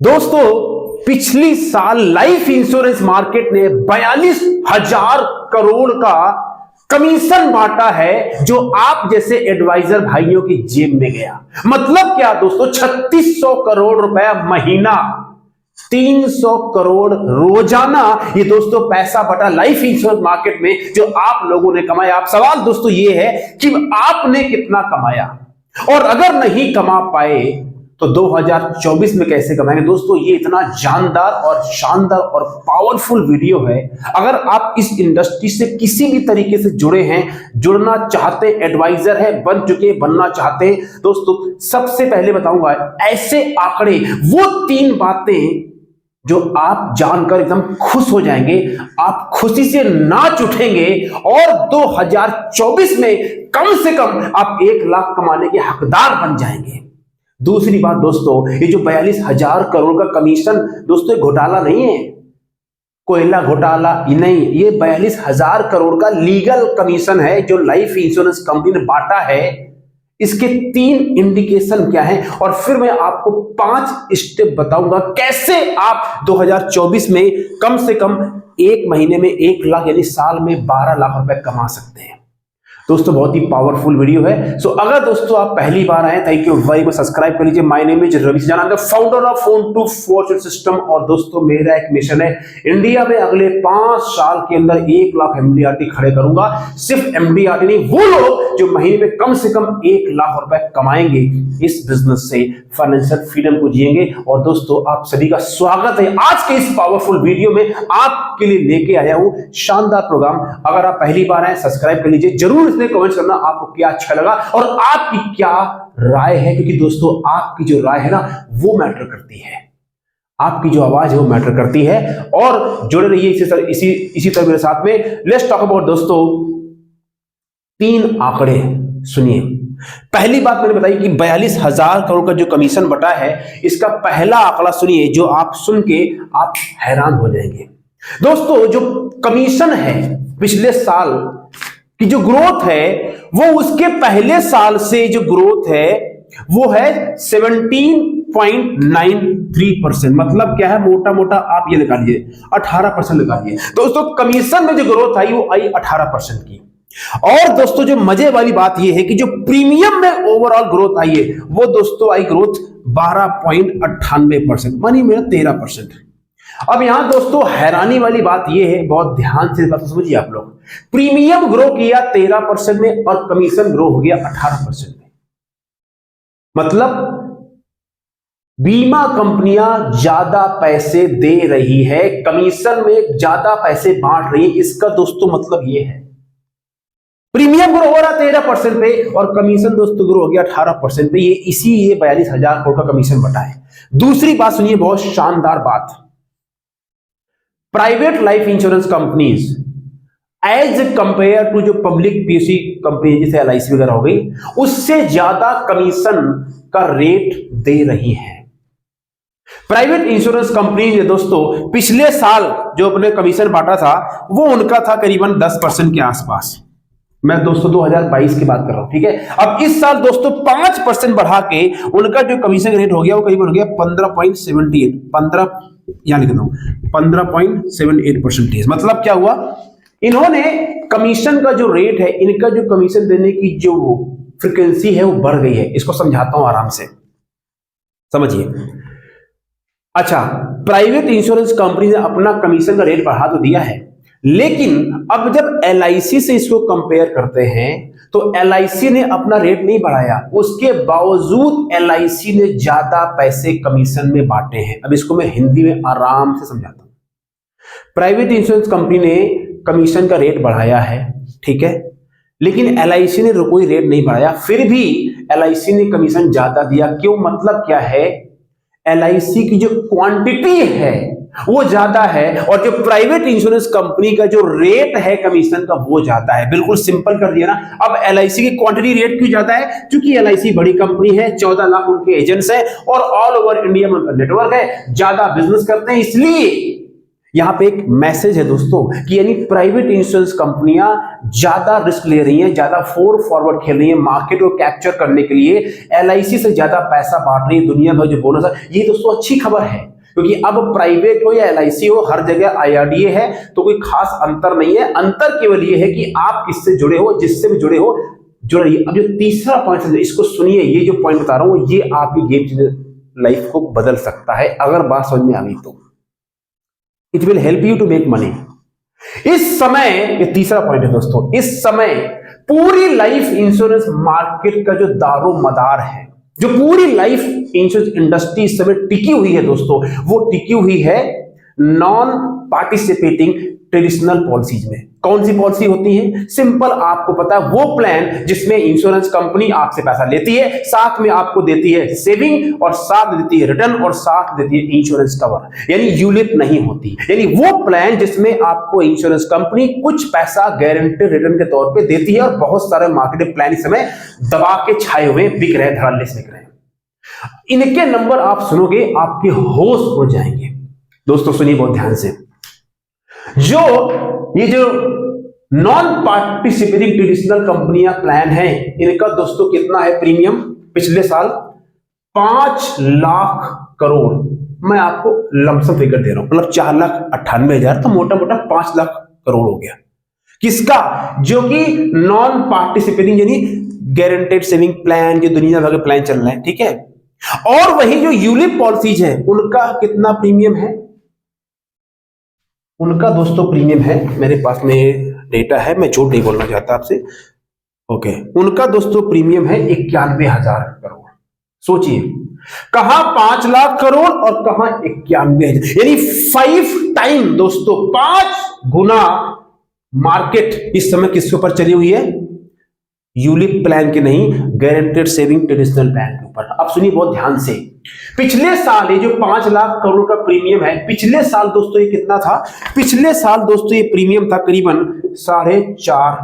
दोस्तों, पिछली साल लाइफ इंश्योरेंस मार्केट ने 42,000 करोड़ का कमीशन बांटा है, जो आप जैसे एडवाइजर भाइयों की जेब में गया। मतलब क्या दोस्तों, 3600 करोड़ रुपया महीना, 300 करोड़ रोजाना, ये दोस्तों पैसा बटा लाइफ इंश्योरेंस मार्केट में जो आप लोगों ने कमाया। अब सवाल दोस्तों ये है कि आपने कितना कमाया, और अगर नहीं कमा पाए तो 2024 में कैसे कमाएंगे। दोस्तों, ये इतना जानदार और शानदार और पावरफुल वीडियो है। अगर आप इस इंडस्ट्री से किसी भी तरीके से जुड़े हैं, जुड़ना चाहते, एडवाइजर है, बन चुके, बनना चाहते हैं, दोस्तों सबसे पहले बताऊंगा ऐसे आंकड़े, वो 3 बातें जो आप जानकर एकदम खुश हो जाएंगे, आप खुशी से नाच उठेंगे और 2024 में कम से कम आप 1 लाख कमाने के हकदार बन जाएंगे। दूसरी बात दोस्तों, ये जो 42,000 करोड़ का कमीशन, दोस्तों घोटाला नहीं है, कोयला घोटाला नहीं, ये 42,000 करोड़ का लीगल कमीशन है जो लाइफ इंश्योरेंस कंपनी ने बांटा है। इसके 3 इंडिकेशन क्या है, और फिर मैं आपको 5 स्टेप बताऊंगा कैसे आप 2024 में कम से कम 1 महीने में 1 लाख यानी साल में 12 लाख रुपए कमा सकते हैं। दोस्तों, बहुत ही पावरफुल वीडियो है। सो अगर दोस्तों आप पहली बार आए, thank you very much, subscribe कर लीजिए। My name is Ravi Sajana, the founder of Phone to Fortune System. और दोस्तों, मेरा एक मिशन है, इंडिया में अगले 5 साल के अंदर 1 लाख एमडीआरटी खड़े करूंगा। सिर्फ एमडीआरटी नहीं, वो लोग जो महीने में कम से कम 1 लाख रुपए कमाएंगे इस बिजनेस से, फाइनेंशियल फ्रीडम को जिएंगे। और दोस्तों, आप सभी का स्वागत है आज के इस पावरफुल वीडियो में। आपके लिए लेके आया हूं शानदार प्रोग्राम। अगर आप पहली बार आए, सब्सक्राइब कर लीजिए जरूर। कमेंट करना आपको क्या अच्छा लगा और आपकी क्या राय है, क्योंकि दोस्तों आपकी जो राय है ना, वो मैटर करती है, आपकी जो आवाज है वो मैटर करती है। और जुड़े रहिए इसी तरह मेरे साथ में। लेट्स टॉक अबाउट दोस्तों 3 आंकड़े सुनिए। पहली बात मैंने बताई कि 42,000 करोड़ का जो कमीशन बटा है, इसका पहला आंकड़ा सुनिए, जो आप सुन के आप हैरान हो जाएंगे। दोस्तों, जो कमीशन है पिछले साल कि जो ग्रोथ है, वो उसके पहले साल से जो ग्रोथ है वो है 17.93%। मतलब क्या है, मोटा मोटा आप ये निकालिए 18% निकालिए। दोस्तों, कमीशन में जो ग्रोथ आई वो आई 18% की। और दोस्तों, जो मजे वाली बात ये है कि जो प्रीमियम में ओवरऑल ग्रोथ आई है, वो दोस्तों आई ग्रोथ 12.98%, मनी में 13%। अब यहां दोस्तों हैरानी वाली बात यह है, बहुत ध्यान से बात समझिए आप लोग, प्रीमियम ग्रो किया 13% में और कमीशन ग्रो हो गया 18% में। मतलब बीमा कंपनियां ज्यादा पैसे दे रही है, कमीशन में ज्यादा पैसे बांट रही है। इसका दोस्तों मतलब यह है, प्रीमियम ग्रो हो रहा 13% पे और कमीशन दोस्तों ग्रो हो गया 18% पे। ये 42,000 करोड़ का कमीशन बटा है। दूसरी बात सुनिए, बहुत शानदार बात, private life insurance companies as compare to जो पब्लिक पीएससी कंपनी जैसे एलआईसी वगैरह हो गई, उससे ज्यादा कमीशन का रेट दे रही है। प्राइवेट इंश्योरेंस कंपनी ने दोस्तों पिछले साल जो अपने कमीशन बांटा था, वो उनका था करीबन 10% के आसपास। मैं दोस्तों 2022 की बात कर रहा हूं, ठीक है। अब इस साल दोस्तों 5% बढ़ा के उनका जो कमीशन रेट हो गया वो करीबन हो गया 15.78%। मतलब क्या हुआ, इन्होंने कमीशन का जो रेट है, इनका जो कमीशन देने की जो फ्रीक्वेंसी है वो बढ़ गई है। इसको समझाता हूं आराम से, समझिए। अच्छा, प्राइवेट इंश्योरेंस कंपनी ने अपना कमीशन का रेट बढ़ा तो दिया है, लेकिन अब जब एलआईसी से इसको कंपेयर करते हैं तो एलआईसी ने अपना रेट नहीं बढ़ाया, उसके बावजूद एलआईसी ने ज्यादा पैसे कमीशन में बांटे हैं। अब इसको मैं हिंदी में आराम से समझाता हूं। प्राइवेट इंश्योरेंस कंपनी ने कमीशन का रेट बढ़ाया है, ठीक है, लेकिन एलआईसी ने कोई रेट नहीं बढ़ाया, फिर भी एलआईसी ने कमीशन ज्यादा दिया। क्यों? मतलब क्या है, एलआईसी की जो क्वांटिटी है वो ज्यादा है और जो प्राइवेट इंश्योरेंस कंपनी का जो रेट है कमीशन का वो ज्यादा है। बिल्कुल सिंपल कर दिया ना। अब एलआईसी की क्वांटिटी रेट क्यों ज्यादा है? क्योंकि एलआईसी बड़ी कंपनी है, 14 लाख उनके एजेंट्स हैं और ऑल ओवर इंडिया में उनका नेटवर्क है, ज्यादा बिजनेस करते हैं, इसलिए यहां पे एक मैसेज है दोस्तों कि यानी प्राइवेट इंश्योरेंस कंपनियां ज्यादा रिस्क ले रही हैं, ज्यादा फॉरवर्ड खेल रही हैं मार्केट को कैप्चर करने के लिए, एलआईसी से ज्यादा पैसा बांट रही है, दुनिया भर जो बोनस है। ये दोस्तों अच्छी खबर है, क्योंकि अब प्राइवेट हो या एलआईसी हो, हर जगह आईआरडीए है, तो कोई खास अंतर नहीं है। अंतर केवल ये है कि आप किससे जुड़े हो, जिससे भी जुड़े हो जुड़िए। अब जो तीसरा पॉइंट है इसको सुनिए, ये जो पॉइंट बता रहा हूं ये आपकी गेम चेंजर लाइफ को बदल सकता है अगर बात समझ में आ गई तो। It will help you to make money. इस समय, ये तीसरा पॉइंट है दोस्तों, इस समय पूरी लाइफ इंश्योरेंस मार्केट का जो दारो मदार है, जो पूरी लाइफ इंश्योरेंस इंडस्ट्री इस समय टिकी हुई है दोस्तों, वो टिकी हुई है नॉन पार्टिसिपेटिंग ट्रेडिशनल पॉलिसीज में। कौन सी पॉलिसी होती है? सिंपल, आपको पता है, वो प्लान जिसमें इंश्योरेंस कंपनी आपसे पैसा लेती है, साथ में आपको देती है सेविंग और साथ देती है रिटर्न और साथ देती है इंश्योरेंस कवर, यानी यूलिप नहीं होती। यानी वो प्लान जिसमें आपको इंश्योरेंस कंपनी कुछ पैसा गारंटी रिटर्न के तौर पे देती है, और बहुत सारे मार्केट प्लान इस समय दबा के छाए हुए बिक रहे हैं, धड़ल्ले से बिक रहे हैं। इनके नंबर आप सुनोगे आपके होश उड़ जाएंगे। दोस्तों सुनिए बहुत ध्यान से, ये जो नॉन पार्टिसिपेटिंग ट्रेडिशनल कंपनियां प्लान है, इनका दोस्तों कितना है प्रीमियम? पिछले साल 5 लाख करोड़। मैं आपको लमसम फिगर दे रहा हूं, मतलब 4,98,000, तो मोटा मोटा 5 लाख करोड़ हो गया। किसका? जो कि नॉन पार्टिसिपेटिंग यानी गारंटेड सेविंग प्लान, जो दुनिया भर के प्लान चल रहे हैं, ठीक है। और वही जो यूलिप पॉलिसीज है, उनका कितना प्रीमियम है? उनका दोस्तों प्रीमियम है, मेरे पास में डेटा है, मैं झूठ नहीं बोलना चाहता आपसे, ओके। उनका दोस्तों प्रीमियम है 91,000 करोड़। सोचिए, कहां 5 लाख करोड़ और कहां 91,000, यानी 5 टाइम दोस्तों, 5 गुना मार्केट इस समय किसके ऊपर चली हुई है? यूलिप प्लान के नहीं, गारंटेड सेविंग ट्रेडिशनल प्लान के ऊपर। अब सुनिए बहुत ध्यान से, पिछले साल ये जो 5 लाख करोड़ का प्रीमियम है, पिछले साल दोस्तों ये कितना था? पिछले साल दोस्तों ये प्रीमियम था करीबन 4.5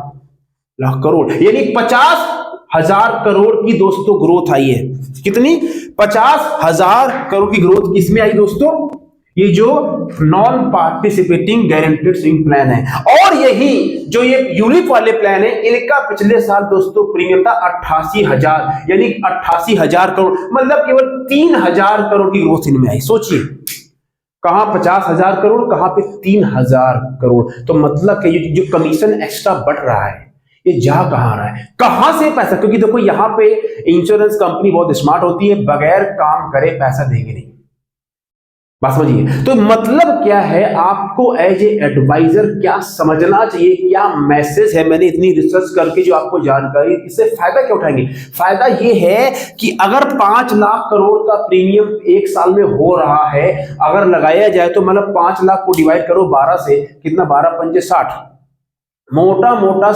लाख करोड़, यानी 50,000 करोड़ की दोस्तों ग्रोथ आई है। कितनी? 50,000 करोड़ की ग्रोथ किसमें आई दोस्तों? ये जो non participating guaranteed saving plan है। और यही जो ये यूलिप वाले प्लान है, इनका पिछले साल दोस्तों प्रीमियम था 88,000, यानी 88,000 करोड़, मतलब केवल 3,000 करोड़ की ग्रोथ इनमें आई। सोचिए, कहां 50,000 करोड़, कहां पे 3,000 करोड़। तो मतलब कि जो कमीशन एक्स्ट्रा बढ़ रहा है, ये जा कहां रहा है, कहां से पैसा? क्योंकि देखो यहां पे इंश्योरेंस कंपनी बहुत स्मार्ट होती है, बगैर काम करे पैसा देंगे नहीं। बात समझिए। तो मतलब क्या है, आपको एज ए एडवाइजर क्या समझना चाहिए, क्या मैसेज है? मैंने इतनी रिसर्च करके जो आपको जानकारी, इससे फायदा क्या उठाएंगे? फायदा ये है कि अगर 5 लाख करोड़ का प्रीमियम एक साल में हो रहा है, अगर लगाया जाए तो मतलब 5 लाख को डिवाइड करो 12 से, कितना? 12 पंजे 60, मोटा मोटा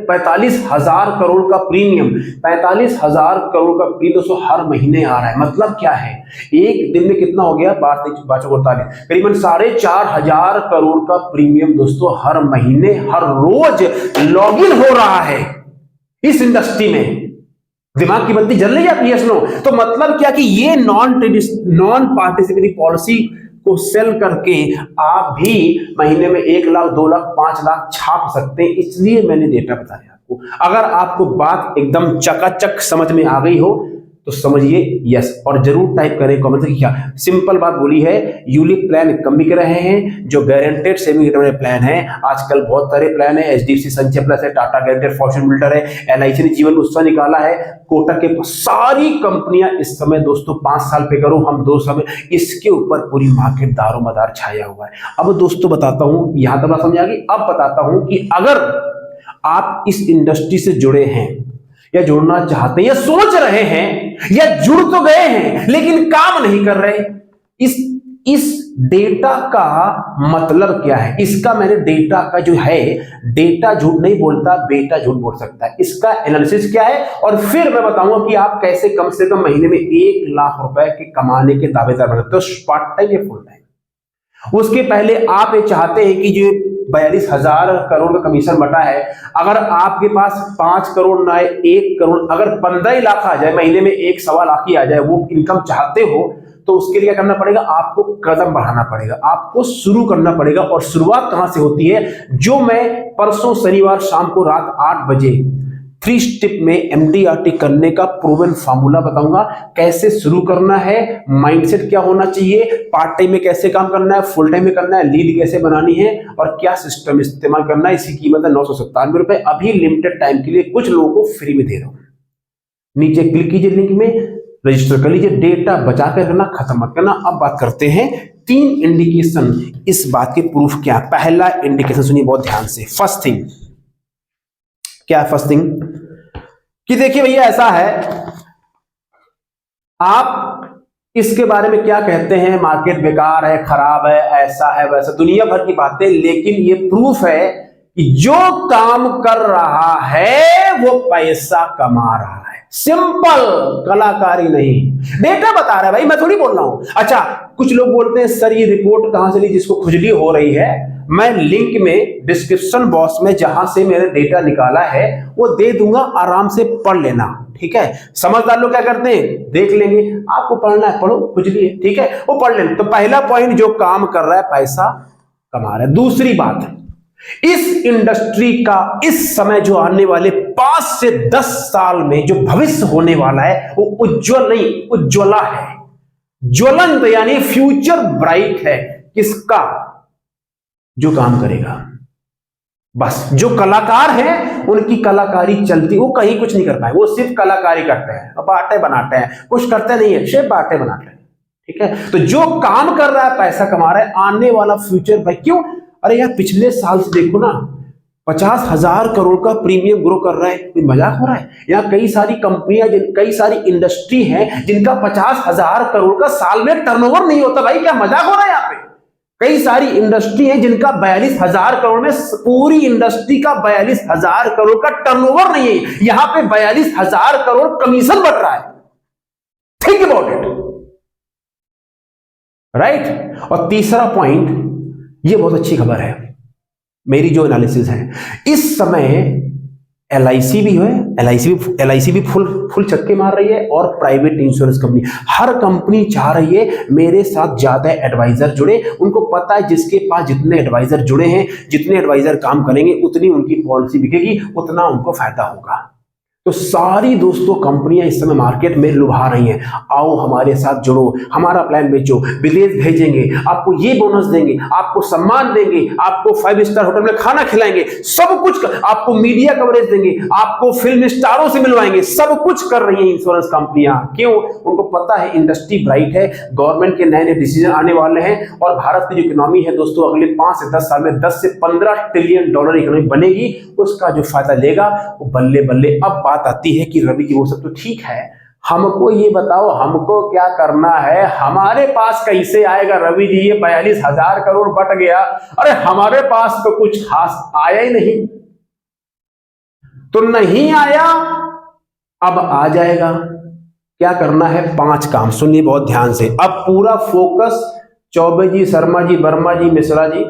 45,000 करोड़ का प्रीमियम, 45,000 करोड़ का प्रीमियम दोस्तों हर महीने आ रहा है। मतलब क्या है, एक दिन में कितना हो गया? 12-48, करीबन 4,500 करोड़ का प्रीमियम दोस्तों हर महीने, हर रोज लॉग इन हो रहा है इस इंडस्ट्री में। दिमाग की बत्ती जल रही है आपकी? Yes no? तो मतलब क्या कि ये नॉन पार्टिसिपेटिंग पॉलिसी को सेल करके आप भी महीने में 1 लाख, 2 लाख, 5 लाख छाप सकते हैं। इसलिए मैंने डेटा बताया आपको। अगर आपको बात एकदम चकाचक समझ में आ गई हो तो समझिए यस, और जरूर टाइप करें कमेंट में क्या सिंपल बात बोली है। यूलिप प्लान कम बिक रहे हैं, जो गारंटेड सेविंग रिटर्न प्लान है, आजकल बहुत सारे प्लान है, एचडीएफसी संचय प्लस है, टाटा गारंटेड फॉर्च्यून बिल्डर है, एलआईसी ने जीवन उत्सव निकाला है, कोटक के, सारी कंपनियां इस समय दोस्तों 5 साल पे करो, हम 2 साल में, इसके ऊपर पूरी मार्केट दारोमदार छाया हुआ है। अब दोस्तों बताता हूं, यहां तक बात समझ आ गई। अब बताता हूं कि अगर आप इस इंडस्ट्री से जुड़े हैं या जुड़ना चाहते हैं या सोच रहे हैं या जुड़ तो गए हैं लेकिन काम नहीं कर रहे, इस डेटा का मतलब क्या है? इसका मैंने डेटा का जो है, डेटा झूठ नहीं बोलता, बेटा झूठ बोल सकता है। इसका एनालिसिस क्या है और फिर मैं बताऊंगा कि आप कैसे कम से कम महीने में 1 लाख रुपए के कमाने के दावेदार बन सकते हो, पार्ट टाइम या फुल टाइम। उसके पहले आप ये चाहते हैं कि जो 42,000 करोड़ का कमीशन बटा है, अगर आपके पास 5 करोड़ ना 1 करोड़, अगर 15 लाख आ जाए महीने में, 1 सवा लाख ही आ जाए, वो इनकम चाहते हो तो उसके लिए क्या करना पड़ेगा, आपको कदम बढ़ाना पड़ेगा, आपको शुरू करना पड़ेगा। और शुरुआत कहां से होती है, जो मैं परसों शनिवार शाम को रात 8 बजे 3 स्टेप में MDRT करने का प्रूवन फार्मूला बताऊंगा। कैसे शुरू करना है, माइंडसेट क्या होना चाहिए, पार्ट टाइम में कैसे काम करना है, फुल टाइम में करना है, लीड कैसे बनानी है और क्या सिस्टम इस्तेमाल करना है। इसकी कीमत है 997 रुपए। अभी लिमिटेड टाइम के लिए कुछ लोगों को फ्री में दे रहा हूं। नीचे क्लिक कीजिए लिंक में, रजिस्टर कर लीजिए। डेटा बचा कर करना, खत्म मत करना। अब बात करते हैं 3 इंडिकेशन इस बात के प्रूफ क्या। पहला इंडिकेशन सुनिए बहुत ध्यान से। फर्स्ट थिंग क्या है, फर्स्ट थिंग कि देखिए भैया ऐसा है, आप इसके बारे में क्या कहते हैं, मार्केट बेकार है, खराब है, ऐसा है, वैसा, दुनिया भर की बातें, लेकिन ये प्रूफ है कि जो काम कर रहा है वो पैसा कमा रहा है। सिंपल, कलाकारी नहीं, डेटा बता रहा है भाई, मैं थोड़ी बोल रहा हूं। अच्छा, कुछ लोग बोलते हैं सर ये रिपोर्ट कहां से ली जिसको खुजली हो रही है। मैं लिंक में डिस्क्रिप्शन बॉक्स में जहां से मैंने डेटा निकाला है वो दे दूंगा, आराम से पढ़ लेना, ठीक है। समझदार लोग क्या करते हैं, देख लेंगे, आपको पढ़ना है पढ़ो, खुजली है, ठीक है, वो पढ़ लेना। तो पहला पॉइंट, जो काम कर रहा है पैसा कमा रहा है। दूसरी बात, इस इंडस्ट्री का इस समय जो आने वाले 5 से 10 साल में जो भविष्य होने वाला है वो उज्जवल नहीं, उज्ज्वला है, ज्वलंत, यानी फ्यूचर ब्राइट है। किसका, जो काम करेगा। बस जो कलाकार हैं उनकी कलाकारी चलती, वो कहीं कुछ नहीं कर पाए, वो सिर्फ कलाकारी करते हैं, बाटे बनाते हैं, कुछ करते नहीं है, सिर्फ बाटे बनाते हैं, ठीक है। तो जो काम कर रहा है पैसा कमा रहा है, आने वाला फ्यूचर भाई। क्यों, अरे यार पिछले साल से देखो ना, 50,000 करोड़ का प्रीमियम ग्रो कर रहा है, कोई मजाक हो रहा है। यहाँ कई सारी कंपनियां, कई सारी इंडस्ट्री हैं जिनका 50,000 करोड़ का साल में टर्नओवर नहीं होता भाई, क्या मजाक हो रहा है यहाँ पे। कई सारी इंडस्ट्री है जिनका 42,000 करोड़ में, पूरी इंडस्ट्री का 42,000 करोड़ का टर्नओवर नहीं है, यहां पे 42,000 करोड़ कमीशन बढ़ रहा है। Think about it, right. और तीसरा पॉइंट, ये बहुत अच्छी खबर है, मेरी जो एनालिसिस है, इस समय LIC भी है, LIC भी फुल चक्के मार रही है, और प्राइवेट इंश्योरेंस कंपनी, हर कंपनी चाह रही है मेरे साथ ज्यादा एडवाइजर जुड़े। उनको पता है जिसके पास जितने एडवाइजर जुड़े हैं, जितने एडवाइजर काम करेंगे, उतनी उनकी पॉलिसी बिकेगी, उतना उनको फायदा होगा। तो सारी दोस्तों कंपनियां इस समय मार्केट में लुभा रही हैं, आओ हमारे साथ जुड़ो, हमारा प्लान बेचो, विदेश भेजेंगे, आपको ये बोनस देंगे, आपको सम्मान देंगे, आपको 5 स्टार होटल में खाना खिलाएंगे, सब कुछ, आपको मीडिया कवरेज देंगे, आपको फिल्म स्टारों से मिलवाएंगे, सब कुछ कर रही हैं इंश्योरेंस कंपनियां। क्यों, उनको पता है इंडस्ट्री ब्राइट है, गवर्नमेंट के नए नए डिसीजन आने वाले हैं, और भारत की जो इकोनॉमी है दोस्तों, अगले 5 से 10 साल में 10 से 15 ट्रिलियन डॉलर इकोनॉमी बनेगी, उसका जो फायदा लेगा वो बल्ले बल्ले। अब बात आती है कि रवि जी वो सब तो ठीक है, हमको ये बताओ हमको क्या करना है, हमारे पास कैसे आएगा रवि जी, ये 42,000 करोड़ बट गया, अरे हमारे पास तो कुछ खास आया ही नहीं। तो नहीं आया, अब आ जाएगा। क्या करना है, 5 काम, सुनिए बहुत ध्यान से। अब पूरा फोकस चौबे जी, शर्मा जी, वर्मा जी, मिश्रा जी,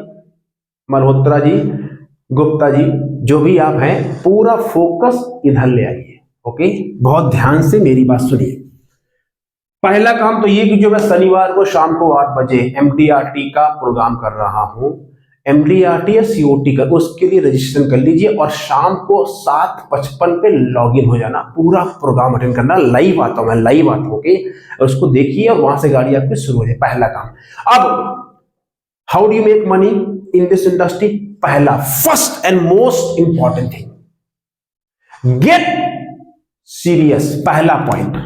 मल्होत्रा जी, गुप्ता जी, जो भी आप हैं, पूरा फोकस इधर ले आइए। ओके, बहुत ध्यान से मेरी बात सुनिए। पहला काम तो ये कि जो मैं शनिवार को शाम को 8 बजे MDRT का प्रोग्राम कर रहा हूं, MDRT या COT का, उसके लिए रजिस्ट्रेशन कर लीजिए और शाम को 7:55 पे लॉगिन हो जाना, पूरा प्रोग्राम अटेंड करना। लाइव आता हूं मैं, लाइव आता हूं, ओके, उसको देखिए और वहां से गाड़ी आपकी शुरू हो जाए। पहला काम। अब how do you make money in this industry? पहला, first and most important thing, get serious. पहला पॉइंट,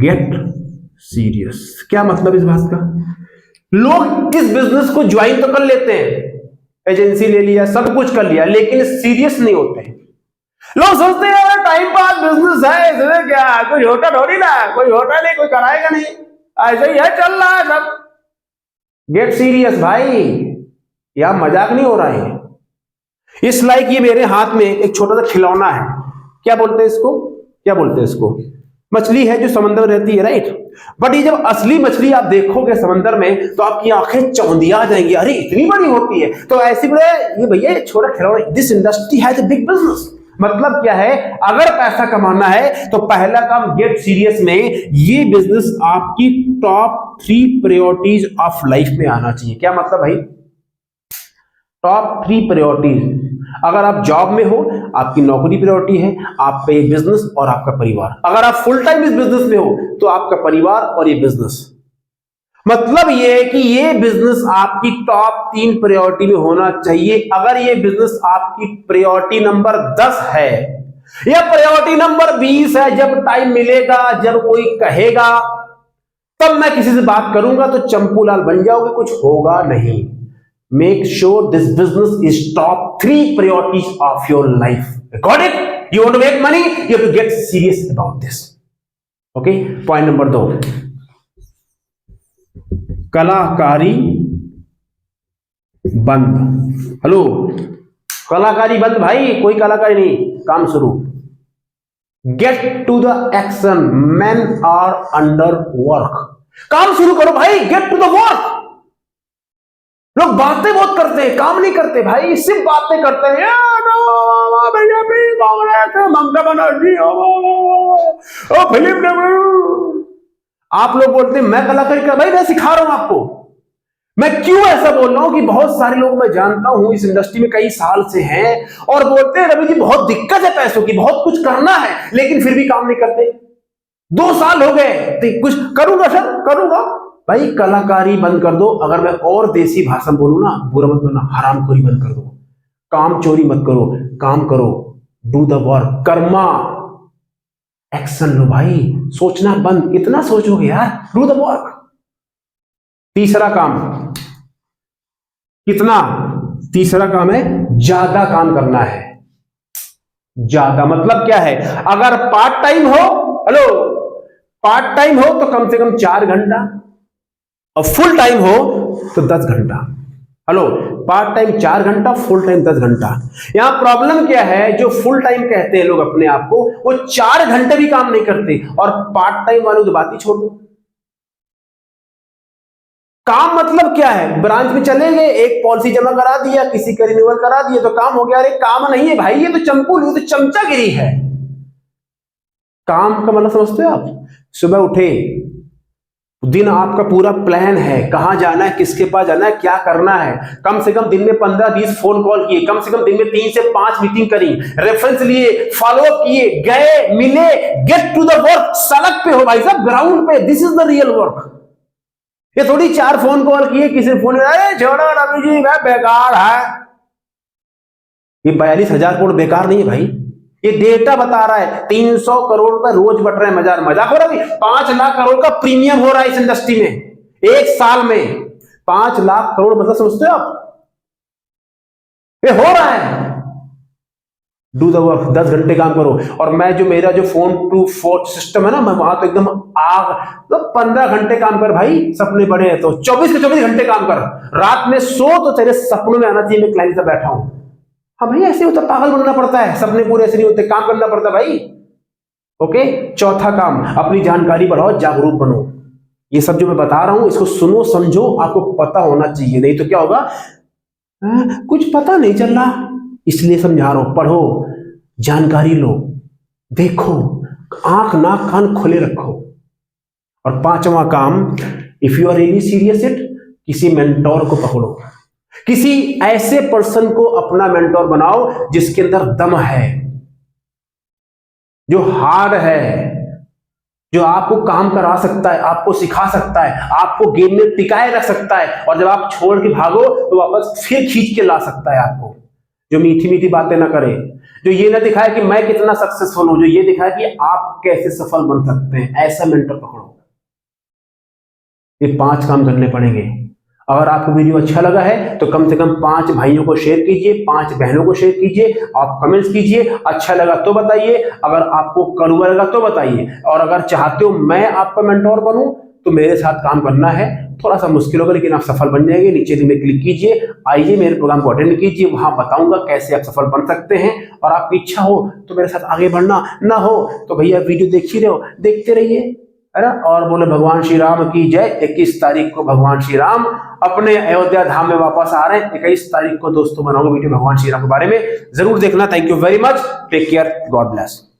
गेट सीरियस। क्या मतलब इस बात का? लोग इस बिजनेस को ज्वाइन तो कर लेते हैं, एजेंसी ले लिया, सब कुछ कर लिया, लेकिन सीरियस नहीं होते हैं। लोग सोचते हैं यार टाइम पास बिजनेस है, इसमें क्या, कोई होता थोड़ी ना, कोई होता नहीं, कोई कराएगा नहीं, ऐसे ही है, चल रहा है सब। गेट सीरियस भाई, यह मजाक नहीं हो रहा है। इस लाइक ये मेरे हाथ में एक छोटा सा खिलौना है, क्या बोलते हैं इसको, क्या बोलते हैं इसको? मछली है जो समंदर में रहती है, राइट। बट ये जब असली मछली आप देखोगे समंदर में तो आपकी आंखें चौंधिया जाएंगी, अरे इतनी बड़ी होती है। तो ऐसी बड़े ये भैया छोटा खिलौना, this industry has a big business, मतलब क्या है, अगर पैसा कमाना है तो पहला काम गेट सीरियस में ये बिजनेस आपकी टॉप 3 प्रायोरिटीज ऑफ लाइफ में आना चाहिए। क्या मतलब भाई? Top 3 priorities. अगर आप जॉब में हो, आपकी नौकरी प्रायोरिटी है, आपका ये बिजनेस और आपका परिवार। अगर आप फुल टाइम इस बिजनेस में हो तो आपका परिवार और ये बिजनेस। मतलब ये है कि ये बिजनेस आपकी टॉप 3 प्रायोरिटी में होना चाहिए। अगर ये बिजनेस आपकी प्रायोरिटी नंबर 10 है या प्रायोरिटी नंबर 20 है, जब टाइम मिलेगा, जब कोई कहेगा तब मैं किसी से बात करूंगा तो चंपू लाल बन जाओगे, कुछ होगा नहीं। Make sure this business is top 3 priorities of your life. Got it? You want to make money? You have to get serious about this. Okay? Point number 2. कलाकारी बंद। हेलो, कलाकारी बंद भाई, कोई कलाकारी नहीं, काम शुरू। Get to the action. Men are under work. काम शुरू करो भाई, get to the work. लोग बातें बहुत करते हैं, काम नहीं करते भाई, सिर्फ बातें करते हैं। ममता बनर्जी फिल्म, आप लोग बोलते हैं मैं कलाकारी कर, भाई मैं सिखा रहा हूं आपको। मैं क्यों ऐसा बोल रहा हूं कि बहुत सारे लोग मैं जानता हूं इस इंडस्ट्री में कई साल से हैं और बोलते हैं रवि जी बहुत दिक्कत है पैसों की, बहुत कुछ करना है, लेकिन फिर भी काम नहीं करते। 2 साल हो गए, तो कुछ करूंगा सर, करूंगा। भाई कलाकारी बंद कर दो। अगर मैं और देसी भाषा बोलूं ना, बुरा मत मानना, हरामखोरी बंद कर दो। काम चोरी मत करो, काम करो, do the work, karma, action लो भाई, सोचना बंद। इतना सोचोगे यार, डू द वर्क। तीसरा काम, कितना? तीसरा काम है ज्यादा काम करना है। ज्यादा मतलब क्या है? अगर पार्ट टाइम हो, हेलो, पार्ट टाइम हो तो कम से कम 4 घंटा, और फुल टाइम हो तो 10 घंटा। हेलो, पार्ट टाइम 4 घंटा, फुल टाइम 10 घंटा। यहां प्रॉब्लम क्या है, जो फुल टाइम कहते हैं लोग अपने आप को, वो 4 घंटे भी काम नहीं करते, और पार्ट टाइम वालों की बात ही छोड़ दो। काम मतलब क्या है? ब्रांच में चले गए, एक पॉलिसी जमा करा दिया, किसी का रिन्यूअल करा दिया तो काम हो गया। अरे काम नहीं है भाई, ये तो चंपू, तो चमचागिरी है। काम का मतलब समझते हो आप? सुबह उठे, दिन आपका पूरा प्लान है, कहां जाना है, किसके पास जाना है, क्या करना है। कम से कम दिन में 15-20 फोन कॉल किए, कम से कम दिन में 3 से 5 मीटिंग करी, रेफरेंस लिए, फॉलोअप किए, गए, मिले, गेट टू द वर्क। सड़क पे हो भाई साहब, ग्राउंड पे, this is the real work. ये थोड़ी 4 फोन कॉल किए, किसी फोन, अरे छोड़ो रवि जी वह बेकार है। ये 42,000 करोड़ बेकार नहीं है भाई, ये डेटा बता रहा है। 300 करोड़ रुपए रोज बट रहे हैं। मजाक हो रहा है? 5 लाख करोड़ का प्रीमियम हो रहा है इस इंडस्ट्री में एक साल में। 5 लाख करोड़ मतलब समझते हो आप? ये हो रहा है। डू द वर्क, 10 घंटे काम करो। और मैं जो मेरा जो फोन टू फोर्थ सिस्टम है ना, मैं वहां तो एकदम आग, तो 15 घंटे काम कर भाई, सपने बड़े हैं तो 24 के 24 घंटे काम कर। रात में सो तो तेरे सपनों में आना चाहिए मैं क्लाइंट से बैठा हूं। हाँ भाई, ऐसे होता, पागल बनना पड़ता है, सपने पूरे ऐसे नहीं होते, काम करना पड़ता है भाई। ओके, चौथा काम, अपनी जानकारी बढ़ाओ, जागरूक बनो। ये सब जो मैं बता रहा हूं इसको सुनो, समझो, आपको पता होना चाहिए, नहीं तो क्या होगा, कुछ पता नहीं चल रहा, इसलिए समझा रहा हूं। पढ़ो, जानकारी लो, देखो, आंख नाक कान खोले रखो। और 5वां काम, if you are really serious it, किसी मेंटोर को पकड़ो, किसी ऐसे पर्सन को अपना मेंटोर बनाओ जिसके अंदर दम है, जो हार्ड है, जो आपको काम करा सकता है, आपको सिखा सकता है, आपको गेम में टिकाए रख सकता है, और जब आप छोड़ के भागो तो वापस फिर खींच के ला सकता है आपको। जो मीठी मीठी बातें ना करे, जो ये ना दिखाए कि मैं कितना सक्सेसफुल हूं, जो ये दिखाए कि आप कैसे सफल बन सकते हैं, ऐसा मेंटर पकड़ो। ये 5 काम करने पड़ेंगे। अगर आपको वीडियो अच्छा लगा है तो कम से कम 5 भाइयों को शेयर कीजिए, 5 बहनों को शेयर कीजिए, आप कमेंट्स कीजिए, अच्छा लगा तो बताइए, अगर आपको कड़वा लगा तो बताइए। और अगर चाहते हो मैं आपका मेंटोर बनूं तो मेरे साथ काम करना है, थोड़ा सा मुश्किल होगा लेकिन आप सफल बन जाएंगे। नीचे लिंक में क्लिक कीजिए, आइए मेरे प्रोग्राम को अटेंड कीजिए, वहां बताऊंगा कैसे आप सफल बन सकते हैं। और आपकी इच्छा हो तो मेरे साथ आगे बढ़ना, ना हो तो भैया वीडियो देख ही रहे हो, देखते रहिए। है ना। और बोले भगवान श्री राम की जय। 21 तारीख को भगवान श्री राम अपने अयोध्या धाम में वापस आ रहे हैं। 21 तारीख को दोस्तों बनाऊंगा वीडियो भगवान श्री राम के बारे में, जरूर देखना। Thank you very much, take care, God bless.